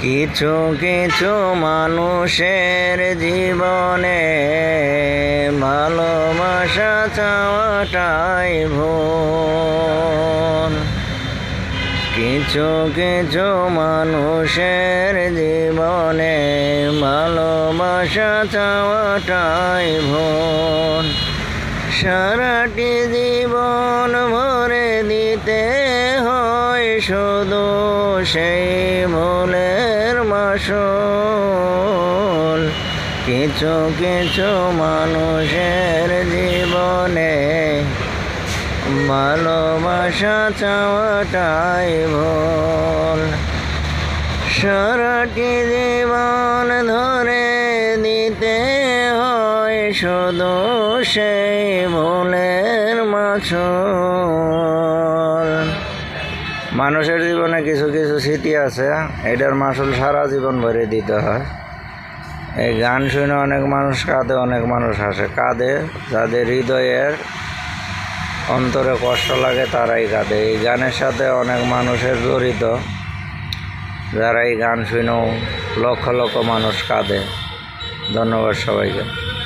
কিছু কিছু মানুষের জীবনে ভালোবাসা চাওয়াটাই ভুল। কিছু কিছু মানুষের জীবনে ভালোবাসা চাওয়াটাই ভুল। সারাটি জীবন ভরে দিতে হয় শুধু সেই ভুলের মাসুল। কিছু কিছু মানুষের জীবনে ভালোবাসা চাওয়াটাই ভুল। সারাটি জীবন ধরে দিতে হয় শুধু সেই ভুলের মাসুল। মানুষের জীবনে কিছু কিছু স্মৃতি আছে, এটার মাসুল সারা জীবন ভরে দিতে হয়। এই গান শুনে অনেক মানুষ কাঁদে, অনেক মানুষ হাসে। কাঁদে যাদের হৃদয়ের অন্তরে কষ্ট লাগে তারাই কাঁদে। এই গানের সাথে অনেক মানুষের জড়িত, যারা এই গান শুনেও লক্ষ লক্ষ মানুষ কাঁদে। ধন্যবাদ সবাইকে।